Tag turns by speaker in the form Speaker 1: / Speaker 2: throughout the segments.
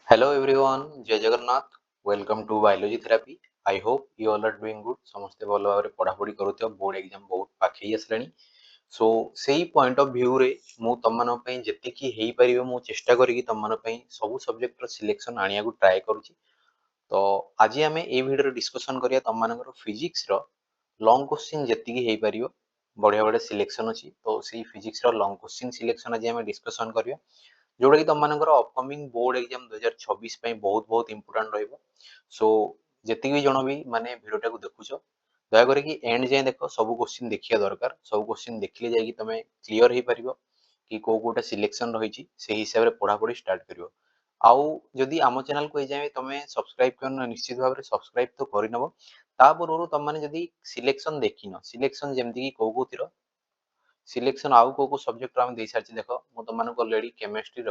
Speaker 1: Hello everyone, जय Jagannath. Welcome to biology therapy. I hope you all are doing good. ସମସ୍ତେ ଭଲ ଭାବରେ ପଢାପଢି କରୁଥିବ. ବୋର୍ଡ ଏକ୍ଜାମ ବହୁତ ପାଖେଇ ଆସିଲାଣି. ସୋ ସେଇ ପଏଣ୍ଟ ଅଫ ଭ୍ୟୁ ରେ ମୁଁ ତମମାନଙ୍କ ପାଇଁ ଯେତିକି ହେଇପାରିବ ମୁଁ ଚେଷ୍ଟା କରିକି ତମମାନଙ୍କ ପାଇଁ ସବୁ ସବଜେକ୍ଟର ସିଲେକ୍ସନ ଆଣିବାକୁ ଟ୍ରାଏ କରୁଛି. ତ ଆଜି ଆମେ ଏଇ ଭିଡିଓରେ ଡିସ୍କସନ କରିବା ତମମାନଙ୍କର ଫିଜିକ୍ସର ଲଙ୍ଗ କ୍ୱେଶ୍ଚିନ୍ ଯେତିକି ହେଇପାରିବ ବଢିଆ ବଢିଆ ସିଲେକ୍ସନ ଅଛି. ତ ସେଇ ଫିଜିକ୍ସର ଲଙ୍ଗ କ୍ୱେଶ୍ଚିନ୍ ସିଲେକ୍ସନ ଆଜି ଆମେ ଡିସ୍କସନ କରିବା. जोटा कि तुमମାନଙ୍କର अपकमिंग बोर्ड एग्जाम 2026 ପାଇଁ ବହୁତ ବହୁତ इंपोर्टेंट ରହିବ. सो ଯେତିକି ବି ଜଣ ବି ମାନେ ଭିଡିଓଟା କୁ ଦେଖୁଛ ଦୟା କରିକି ଏଣ୍ଡ ଯାଏଁ ଦେଖ. ସବୁ क्वेश्चन ଦେଖିବା ଦରକାର. ସବୁ क्वेश्चन ଦେଖିଲେ ଯାଇକି ତମେ କ୍ଲିୟର ହେଇପାରିବ କି କୋଉ କୋଉଟା ସିଲେକ୍ସନ ରହିଛି ସେହି ହିସାବରେ ପଢାପଢି ଷ୍ଟାର୍ଟ କରିବ. ଆଉ ଯଦି ଆମ ଚ୍ୟାନେଲ କୁ ଏଯାଏଁ ତମେ ସବସ୍କ୍ରାଇବ କରିନ ନିଶ୍ଚିତ ଭାବରେ ସବସ୍କ୍ରାଇବ ତ କରିନବ. ତା ପୂର୍ବରୁ ତମମାନେ ଯଦି ସିଲେକ୍ସନ ଦେଖିନ ସିଲେକ୍ସନ ଯେମିତି କି କୋଉ କୋଉଥିର सिलेक्शन आउ को सब्जेक्ट आम दे सारी देख मु तुम अलरेडी केमिस्ट्री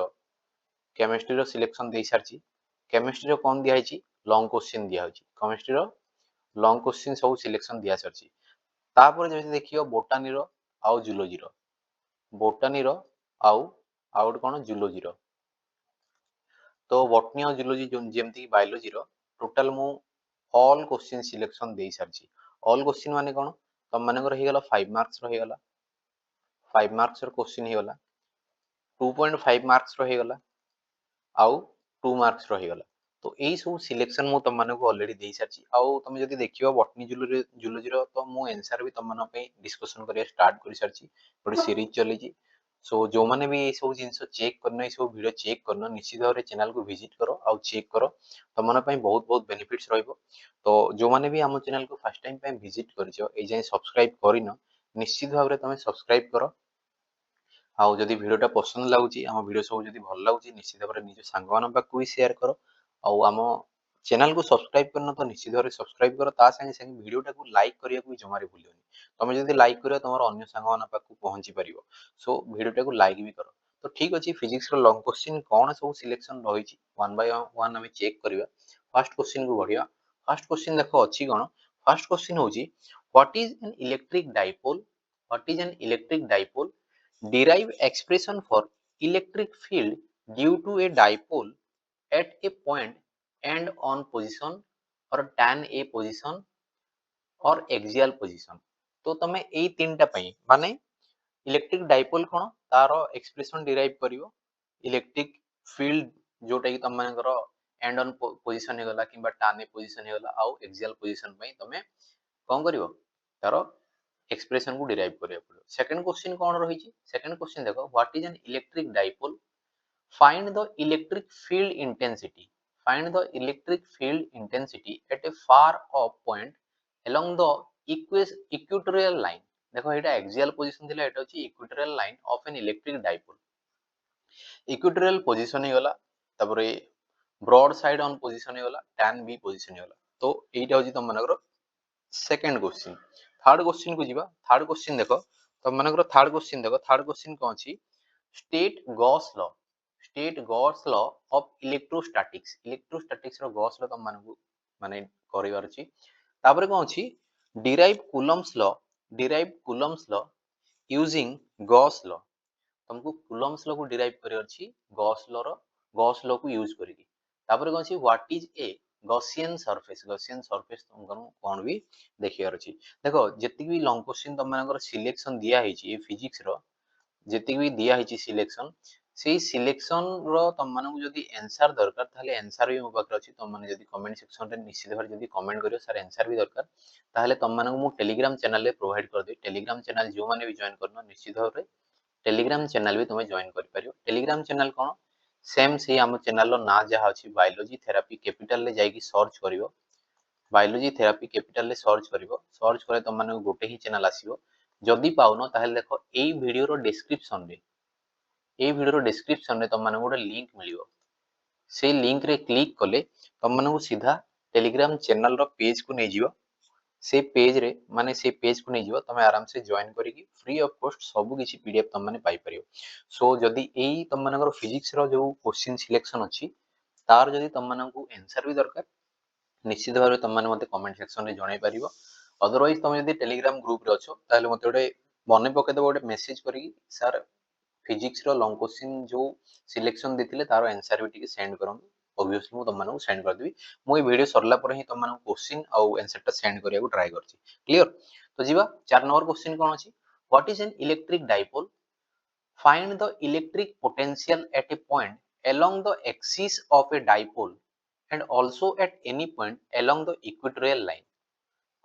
Speaker 1: सिलेक्शन दे सारी. केमिस्ट्री कौन दिखाई लंग क्वेश्चन दिखाई केमिस्ट्री लंग क्वेश्चन सब सिलेक्शन दि सारी. जब देखिए बोटानी आउ जुलोजी बोटानी आउ गोटे कौन जुलोजी तो बटनी और जुलोजी जमती बायोलोजी टोटाल मु ऑल क्वेश्चन सिलेक्शन दे सारी. ऑल क्वेश्चन माने कौन तुम मानकर हो गला 5 मार्क्स रहीगला 5 मार्क्स क्वेश्चन हो गला 2.5 मार्क्स रहीगला आउ 2 मार्क्स रहीगला. तो यही सब सिलेक्शन मु तुम मानक ऑलरेडी दे सारी. आउ तुम जब देखियो बटनी जुलोजी तो मु आंसर भी तुम मानक पे डिस्कशन करिया स्टार्ट कर सारी. गोटे सीरीज चली. सो जो माने भी ये सब जिनस चेक करना ये सब वीडियो चेक करना निश्चित भाव में चैनल को विजिट करो आउ चेक करो. तुम मन बहुत बहुत बेनिफिट्स रहिबो. तो जो माने भी आम चैनल को फर्स्ट टाइम पे विजिट करियो ए जाय सब्सक्राइब करिनो निश्चित भाव में तुम सब्सक्राइब करो. आउ जदि वीडियोटा पसंद लाଗୁଛି ଆମ ଭିडियो ସବୁ ଯଦି ଭଲ ଲାଗୁଛି ନିଶ୍ଚିତ ଭାବରେ ନିଜ ସାଙ୍ଗମାନଙ୍କ ପାଖକୁ ବି ସେୟାର କର. ଆଉ ଆମ ଚ୍ୟାନେଲକୁ ସବସ୍କ୍ରାଇବ କରିନ ତ ନିଶ୍ଚିତ ଭାବରେ ସବସ୍କ୍ରାଇବ କର. ତା ସାଙ୍ଗେ ସାଙ୍ଗେ ଭିଡ଼ିଓଟାକୁ ଲାଇକ୍ କରିବାକୁ ବି ଜମାରେ ଭୁଲିବନି. ତମେ ଯଦି ଲାଇକ୍ କରିବ ତମର ଅନ୍ୟ ସାଙ୍ଗମାନଙ୍କ ପାଖକୁ ପହଞ୍ଚି ପାରିବ. ସୋ ଭିଡ଼ିଓଟାକୁ ଲାଇକ୍ ବି କର. ତ ଠିକ ଅଛି ଫିଜିକ୍ସର ଲଙ୍ଗ କ୍ୱେଶ୍ଚିନ୍ କଣ ସବୁ ସିଲେକ୍ସନ ରହିଛି ୱାନ୍ ବାଇ ୱାନ୍ ଆମେ ଚେକ୍ କରିବା. ଫାର୍ଷ୍ଟ କ୍ୱେଶ୍ଚିନ୍ କୁ ବଢିବା. ଫାର୍ଷ୍ଟ କ୍ୱେଶ୍ଚିନ୍ ଦେଖ ଅଛି କଣ. ଫାର୍ଷ୍ଟ କ୍ୱେଶ୍ଚିନ୍ ହଉଛି what is an electric dipole. What is an electric dipole. Derive expression for electric field due to a dipole at a point and on position or tan a position or axial position. तो तमे एई तीनटा पई माने electric dipole कोन तारो expression derive करिवो. Electric field जोटा कि तम मानकर and on position हे गला किबा टान ए पोजीशन हे गला आउ एक्सियल पोजीशन पई तमे कोन करिवो तारो एक्सप्रेशन को डिराइव करिया पड़ो. सेकंड क्वेश्चन कौन रही. सेकंड क्वेश्चन देखो what is an electric dipole. Find the electric field intensity. Find the electric field intensity at a far off point along the equatorial line. देखो एटा एक्सियल पोजीशन थिला एटा होची equatorial line of an electric dipole. Equatorial position हे गला तापरे broad side on position हे गला tan b पोजीशन हे गला. तो एटा होची तुम मानकर सेकंड क्वेश्चन. थर्ड क्वेश्चन को जीवा. थर्ड क्वेश्चन देखो तो मानकर थर्ड क्वेश्चन देखो. थर्ड क्वेश्चन कौन अछि state Gauss law. State Gauss law of electrostatics. Electrostatics रो गॉस लॉ तुम मानकु माने करिवार अछि. तापर कौन अछि derive Coulomb's law. Derive Coulomb's law using Gauss law. तुमको कूलम्स लॉ को डिराइव करिवार अछि गॉस लॉ को यूज करिकी. तापर कौन अछि what is a Gaussian surface. Gaussian surface तुमको कौन भी देखियार अछि. देखो जति भी लॉन्ग क्वेश्चन तुम मानकर सिलेक्शन दिया हेछि ए फिजिक्स रो जति भी दिया हेछि सिलेक्शन सेही सिलेक्शन रो तुम मानकु जदि आंसर दरकार ताले आंसर भी मो पाखरे अछि. तुम माने जदि कमेंट सेक्शन रे निश्चित भाବରେ जदि कमेंट करियो सर आंसर भी दरकार ताले तुम मानकु मु टेलीग्राम चैनल रे प्रोवाइड कर दे. टेलीग्राम चैनल जो माने भी जॉइन करनो निश्चित भाବରେ टेलीग्राम चैनल भी तुम जॉइन कर पारियो. टेलीग्राम चैनल कोन सेम से आम चैनल ना जहाँ अच्छी बायोलॉजी थेरापी कैपिटल रे जाइकी सर्च करियो. बायोलॉजी थेरापी कैपिटल रे सर्च करिवो. सर्च करे तुम माने गोटे ही चैनल आसीबो. जदि पाउनो ताहेले देखो एई वीडियो रो डिस्क्रिप्शन रे एई वीडियो रो डिस्क्रिप्शन रे तुम माने गोटे लिंक मिलियो. से लिंक रे क्लिक कले तुम माने सीधा टेलीग्राम चैनल रो पेज को नै जिवो. से पेज रे माने से पेज को नहीं जीव तुम आराम से जॉइन करिकी फ्री ऑफ कॉस्ट सब किछि पीडीएफ तुम माने पाई परियो. सो जदि एई तुम मानकर फिजिक्स रो जो क्वेश्चन सिलेक्शन अछि तार जदि तुम मानकु आंसर भी दरकार निश्चित भाव तुम माने मते कमेंट सेक्शन रे जणाई परियो. अदरवाइज तुम जदि टेलीग्राम ग्रुप रे अछो ताले मते गोटे बने पके दबो गोटे मेसेज करिकी सर फिजिक्स रो लॉन्ग क्वेश्चन जो सिलेक्शन देथिले तारो आंसर भी टिके सेंड करन ऑब्वियसली मु तुम मानू सेंड कर देबी मु ए वीडियो सरला पर ही तुम मानू क्वेश्चन और आंसर टा सेंड करिया को ट्राई करछि क्लियर तो जीवा 4 नंबर क्वेश्चन कोन अछि what is an electric dipole find the electric potential at a point along the axis of a dipole and also at any point along the equatorial line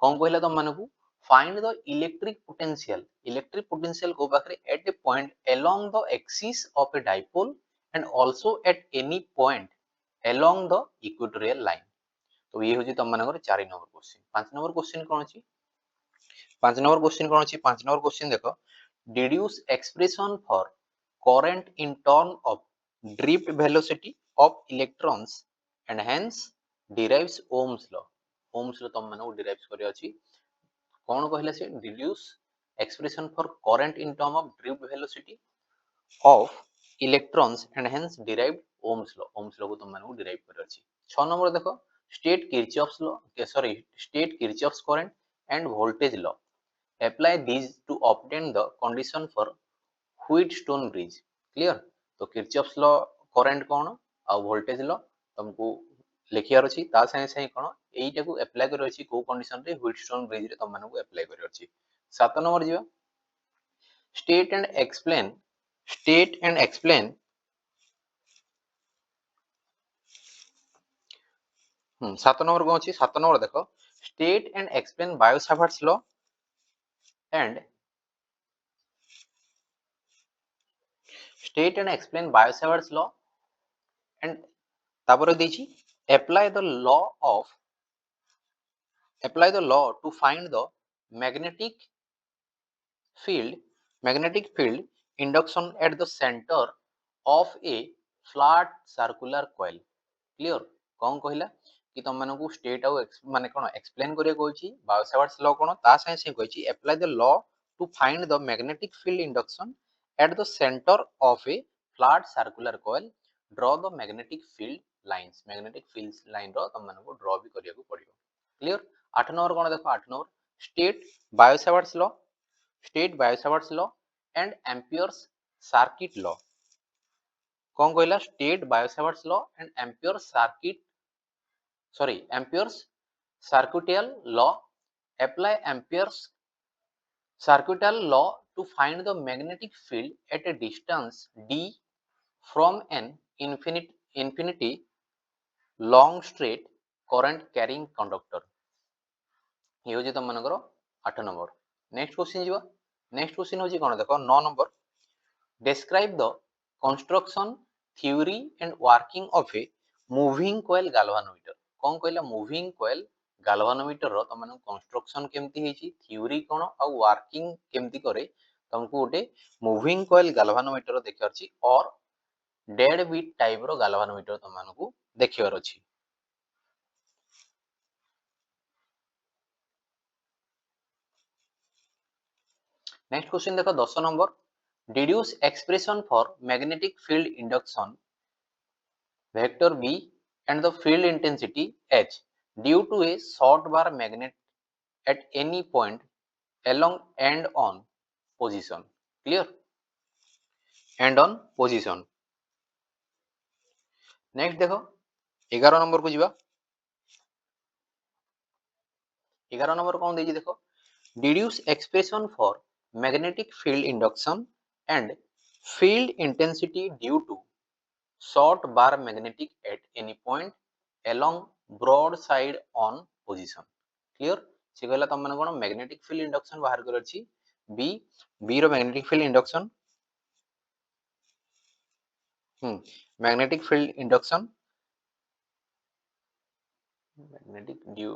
Speaker 1: कौन कहला तुम मानकू find the electric potential को पाखरे at a point along the axis of a dipole and also at any point along the equatorial line तो ये होची तुम मानकर 4 नंबर क्वेश्चन 5 नंबर क्वेश्चन कोन अछि 5 नंबर क्वेश्चन कोन अछि 5 नंबर क्वेश्चन देखो deduce expression for current in term of drift velocity of electrons and hence derives Ohm's law तुम मानू डिराइव्स करे अछि कौन कहला से deduce expression for current in term of drift velocity of electrons and hence derived Ohm's law को तुम मानू डिराइव करे अछि 6 नंबर देखो state Kirchhoff's law sorry state Kirchhoff's current end voltage law apply these to obtain the condition for Wheatstone bridge clear तो Kirchhoff's law current कौन आ voltage law तुमको लिखियार अछि ता संगे संगे कोन एईटा को अप्लाई करि अछि को कंडीशन रे व्हीटस्टोन ब्रिज रे तुम मानू अप्लाई करि अछि 7 नंबर जियो स्टेट एंड एक्सप्लेन 7 नंबर को अछि 7 नंबर देखो state and explain Biot Savart's law and state and explain Biot Savart's law and तापर देछि apply the law of apply the law to find the magnetic field induction at the center of a flat circular coil clear कौन कहला कि तुम मानकू state आउ माने कोन explain करिया कहछि बायोसावर्ट्स law कोन ता सही से कहछि apply the law to find the magnetic field induction at the centre of a flat circular coil draw the magnetic field line रो तुम मानकू ड्रॉ भी करिया को पड़ियो क्लियर 8 नंबर कोन देखो 8 number state Biot Savart's law and Ampere's circuit law कौन कहला state Biot Savart's law and Ampere's circuital law apply ampere's circuital law to find the magnetic field at a distance d from an infinity long straight current carrying conductor ये होची तुम मानकर 8 number next question जीवा next question होची कोन देखो 9 number describe the construction theory and working of a moving coil galvanometer कौन कहला moving coil galvanometer रो तमन कंस्ट्रक्शन केमती हेची थ्योरी कोन आ वर्किंग केमती करे तुमको गोटे मूविंग कॉइल गाल्वानोमीटर देखियार छी और डेड बीट टाइप रो गाल्वानोमीटर तमनको देखियार अछि नेक्स्ट क्वेश्चन देखो 10 number deduce expression for magnetic field induction vector B and the field intensity H due to a short bar magnet at any point along and on position clear and on position next देखो 11 number को जीवा 11 number कौन देजी देखो deduce expression for magnetic field induction and field intensity due to short bar magnetic at any point along broad side on position clear से कहला तुम माने कोन magnetic field induction बाहर कर अछि बी रो magnetic field induction magnetic field induction magnetic due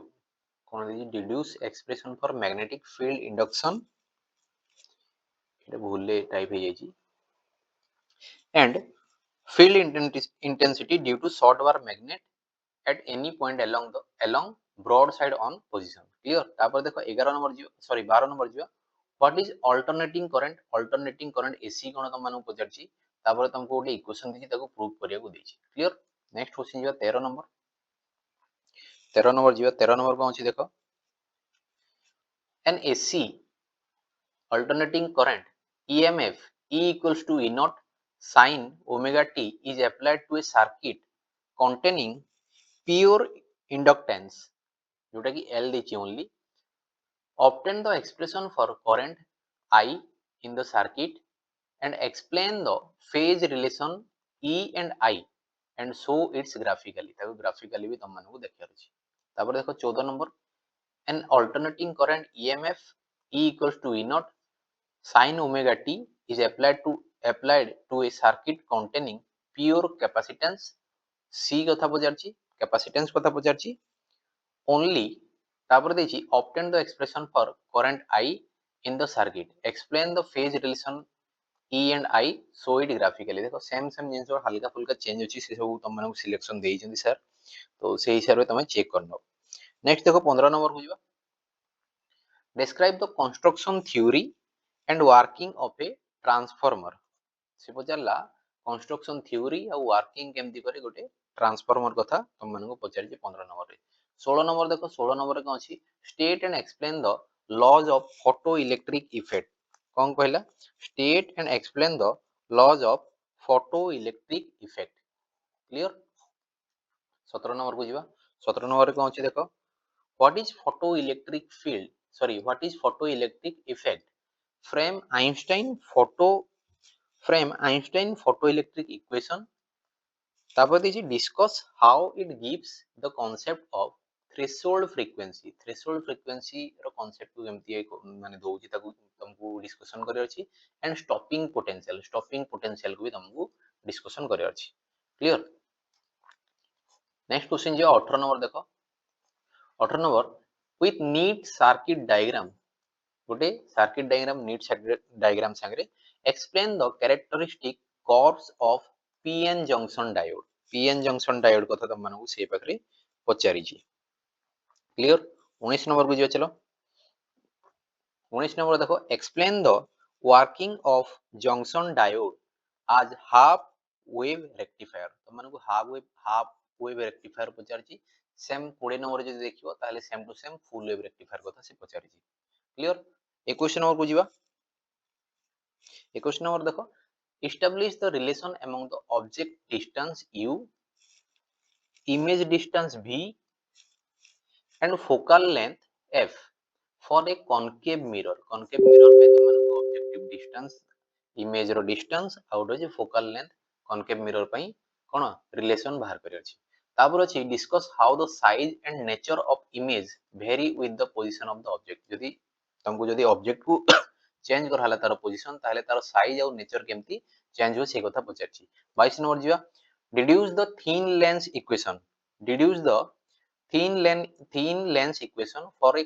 Speaker 1: कोन देजी deduce expression for magnetic field induction एटा भूलले टाइप हे जाई and field intensity due to short bar magnet at any point along broad side on position clear तापर देखो 11 number जो sorry 12 number जो what is alternating current AC कोन तुम मानू पचरची तापर तुमको गोटे इक्वेशन देछि ताको प्रूव करिया को देछि क्लियर नेक्स्ट क्वेश्चन जो 13 नंबर 13 नंबर को अछि देखो N AC alternating current EMF E equals to E naught sin omega t is applied to a circuit containing pure inductance जोटा कि L देछि only, obtain the expression for current I in the circuit and explain the phase relation E and I and show its graphically, ताको graphically भी तुम मानकु देखियार अछि। तापर देखो 14 number, an alternating current EMF E equals to E naught sin omega t is applied to a circuit containing pure capacitance C कथा पचारछि, capacitance कथा पचारछि only, तापर देछि obtain the expression for current I in the circuit, explain the phase relation E and I, show it graphically। देखो same जिनस हल्का फुल्का change अछि से सब तुम मानक सिलेक्शन देइछन्ती सर, तो से हिसाब रे तुम चेक करनो। नेक्स्ट देखो 15 नंबर हो जिबा, describe the construction theory and working of a transformer। से पचारला कंस्ट्रक्शन थ्योरी आ वर्किंग केमती करे गोटे ट्रांसफार्मर कथा तुम मानक पचारछि 15 नंबर रे। 16 नंबर देखो, 16 नंबर रे कोन अछि, state and explain the laws of photo electric effect. कोन कहला, state and explain the laws of photo electric effect. Clear. 17 number को जिबा, 17 नंबर रे कोन अछि देखो, what is photo electric field, sorry what is photo electric effect, frame Einstein photo electric equation. तापर देखिए discuss how it gives the concept of threshold frequency. Threshold frequency रो concept को केमती माने दोउची ताकू तुमको डिस्कशन करे अछि। एंड स्टॉपिंग पोटेंशियल को भी तुमको डिस्कशन करे अछि। क्लियर। नेक्स्ट क्वेश्चन जे 18 नंबर देखो, 18 number, with neat circuit diagram, गोटे circuit diagram neat circuit diagram संगे explain the characteristic curves of PN junction diode. PN junction diode कथा तुम मानकु से पाखरे पचारि छी। क्लियर। 19 नंबर को जियो, चलो 19 नंबर देखो, explain the working of junction diode as half wave rectifier. तुम मानकु हाफ वेव रेक्टिफायर पचारि छी। सेम 20 नंबर जे देखियो ताले same to same full wave rectifier कथा से पचारि छी। क्लियर। 21 नंबर को जिबा, 21 नंबर देखो, establish the relation among the object distance u, image distance v and focal length f for a concave mirror। concave mirror पे तो मानको objective distance, image रो distance out जे focal length concave mirror पई कोन relation बाहर करि अछि। तापर अछि discuss how the size and nature of image very with the position of the object. यदि तुमको यदि ऑब्जेक्ट को चेंज कर हला तार पोजीशन, ताले तार साइज और नेचर केमती चेंज हो से कथा पचारछि। 22 नंबर जिवा, deduce the thin lens equation. Deduce the thin lens equation for a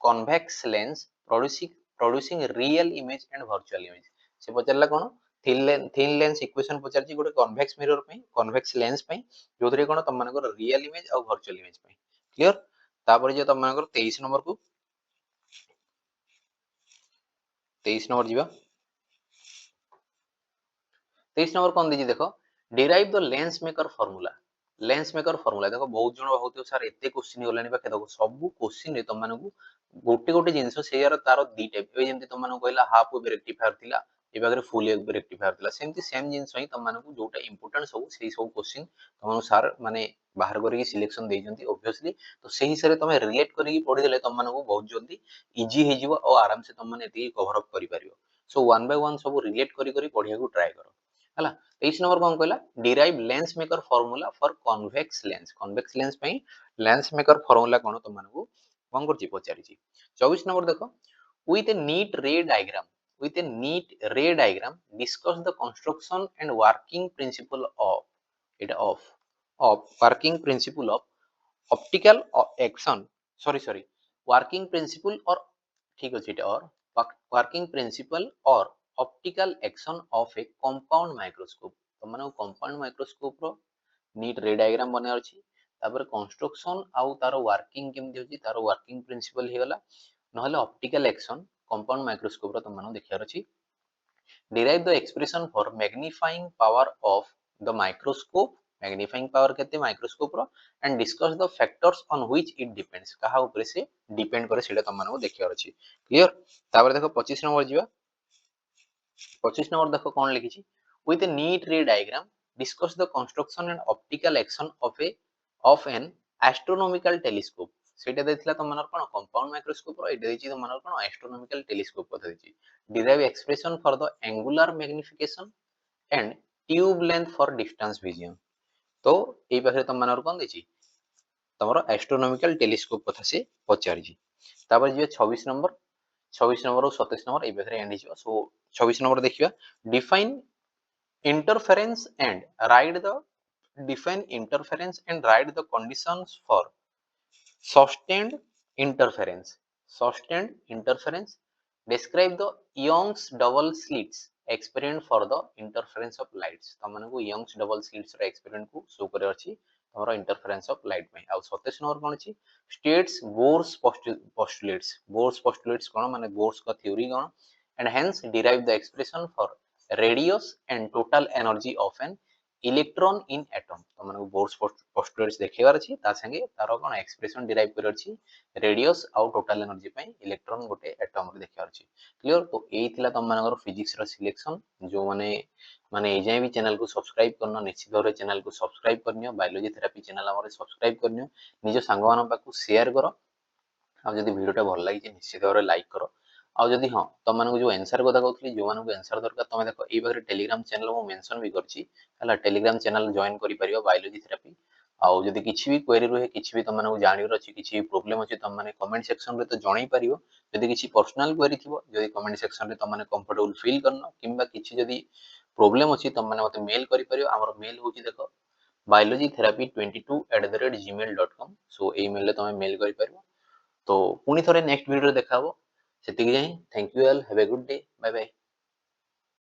Speaker 1: convex lens producing real image and virtual image। से पचारला कोन, थिन लेंस इक्वेशन पचारछि गोटे कन्वेक्स मिरर पई, कन्वेक्स लेंस पई, जोथरे कोन तम मानकर रियल इमेज और वर्चुअल इमेज पई। Clear. तापर जे तम मानकर 23 नंबर को, 23 नंबर जिवा, 23 नंबर कोन दिजी देखो, derive the lens maker formula. Lens maker formula देखो बहुत जण होतो सर एते क्वेश्चन होलानी बा, देखो सब क्वेश्चन रे तुम मानकु गोटे गोटे जिंस से यार तार दी टाइप ए जेमति तुम मानकु कहला हाफ वेव रेक्टिफायर थिला, ए बागरे फुल वेव रेक्टिफायर थिला, सेमति सेम जिंस ही तुम मानकु जोटा इंपोर्टेंट सब सेही सब क्वेश्चन तुम सर माने बाहर करके सिलेक्शन दे जंती ऑब्वियसली। तो सेही हिसाब रे तुम रिलेट करके पढि देले तुम मानकु बहुत जल्दी इजी हे जिवो और आराम से तुम माने एती कवर अप करि परिबो। सो वन बाय वन सब रिलेट करी करी पढिया को ट्राई करो हला। 23 नंबर कोन कहला, derive lens maker formula for convex lens. Convex lens पई लेंस मेकर फार्मूला कोन तुम मानकु कोन करछि पचारि छी। 24 नंबर देखो, with a neat ray diagram, with a neat ray diagram discuss the construction and working principle of it of working principle of optical action, sorry working principle और ठीक अछि एटा, और working principle और optical action of A compound microscope. तो माने compound microscope रो NEET रे diagram बने अछि। तापर कंस्ट्रक्शन आउ तार वर्किंग केमति होछि, तार वर्किंग प्रिंसिपल हे गला, नहले ऑप्टिकल एक्शन कंपाउंड माइक्रोस्कोप रो तुम माने देखियार अछि। derive the expression for magnifying power of the microscope, magnifying power केते माइक्रोस्कोप रो, and discuss the factors on which it depends, कहा ऊपर से डिपेंड करे सेटा तुम माने देखियार अछि। क्लियर। तापर देखो 25 नंबर जिवा, 25 नंबर देखो कोन लिखिछि, with a neat ray diagram discuss the construction and optical action of an astronomical telescope। ସେଇଟା ଦେଇଥିଲା ତମମାନଙ୍କର କଣ compound microscope ର, ଏଇଟା ଦେଇଛି ତମମାନଙ୍କର କଣ astronomical telescope କଥା ଦେଇଛି। derive expression for the angular magnification and tube length for distance vision। तो ଏଇ ପାଖରେ ତମମାନଙ୍କର କଣ ଦେଇଛି ତମର astronomical telescope କଥା ସେ ପଚାରିଛି। ତାପରେ ଯିବେ 26 ନମ୍ବର, 26 ନମ୍ବର ଆଉ 27 ନମ୍ବର ଏଇ ପାଖରେ ଏଣ୍ଡ ହେଇଯିବ। ସୋ 26 ନମ୍ବର ଦେଖିବା, define interference and write the define interference and write the conditions for sustained interference। sustained interference, describe the Young's double slits experiment for the interference of lights। ତମମାନଙ୍କୁ Young's double slits ର experiment କୁ show କରିବାର ଅଛି ତମର interference of light ପାଇଁ। ଆଉ 27 number କଣ ଅଛି, states Bohr's postulates। Bohr's postulates କଣ ମାନେ Bohr's ଙ୍କ theory କଣ, and hence derive the expression for radius and total energy of an electron in atom। ତମମାନଙ୍କୁ Bohr's postulates ଦେଖେଇବାର ଅଛି, ତା ସାଙ୍ଗେ ତାର କଣ expression derive କରିବାର ଅଛି radius ଆଉ total energy ପାଇଁ electron ଗୋଟେ atom ରେ ଦେଖେଇବାର ଅଛି। କ୍ଲିୟର? ତ ଏଇ ଥିଲା ତମମାନଙ୍କର physics ର ସିଲେକ୍ସନ। ଯୋଉମାନେ ମାନେ ଏ ଯାଏଁ ବି ଚ୍ୟାନେଲ କୁ ସବସ୍କ୍ରାଇବ କରିନ, ନିଶ୍ଚିତ ଭାବରେ ଚ୍ୟାନେଲ କୁ ସବସ୍କ୍ରାଇବ କରିନିଅ। ବାୟୋଲୋଜି ଥେରାପି ଚ୍ୟାନେଲ ଆମର ସବସ୍କ୍ରାଇବ କରିନିଅ, ନିଜ ସାଙ୍ଗମାନଙ୍କ ପାଖକୁ ସେୟାର କର। ଆଉ ଯଦି ଭିଡ଼ିଓଟା ଭଲ ଲାଗିଛି ନିଶ୍ଚିତ ଭାବରେ ଲାଇକ୍ କର। ଆଉ ଯଦି ହଁ ତମମାନଙ୍କୁ ଯୋଉ ଆନ୍ସର କଥା କହୁଥିଲି, ଯୋଉମାନଙ୍କୁ ଆନ୍ସର ଦରକାର ତମେ ଦେଖ ଏଇ ପାଖରେ ଟେଲିଗ୍ରାମ ଚ୍ୟାନେଲ ମୁଁ ମେନସନ ବି କରିଛି ହେଲା, ଟେଲିଗ୍ରାମ ଚ୍ୟାନେଲ ଜଏନ କରିପାରିବ ବାୟୋଲୋଜି ଥେରାପି। ଆଉ ଯଦି କିଛି ବି କ୍ୱେରି ରୁହେ, କିଛି ବି ତମମାନଙ୍କୁ ଜାଣିବାର ଅଛି, କିଛି ପ୍ରୋବ୍ଲେମ ଅଛି, ତମମାନେ କମେଣ୍ଟ ସେକ୍ସନରେ ତ ଜଣେଇ ପାରିବ। ଯଦି କିଛି ପର୍ସନାଲ କ୍ୱେରି ଥିବ, ଯଦି କମେଣ୍ଟ ସେକ୍ସନରେ ତମମାନେ କମ୍ଫର୍ଟେବଲ ଫିଲ୍ କରିନ, କିମ୍ବା କିଛି ଯଦି ପ୍ରୋବ୍ଲେମ ଅଛି ତମମାନେ ମତେ ମେଲ କରିପାରିବ। ଆମର ମେଲ ହଉଛି ଦେଖ biologytherapy22@gmail.com। ସୋ ଏଇ ମେଲରେ ତମେ ମେଲ କରିପାରିବ। तो पुणी थोड़े नेक्स्ट वीडियो देखा, से thank you all, have a good day, bye bye.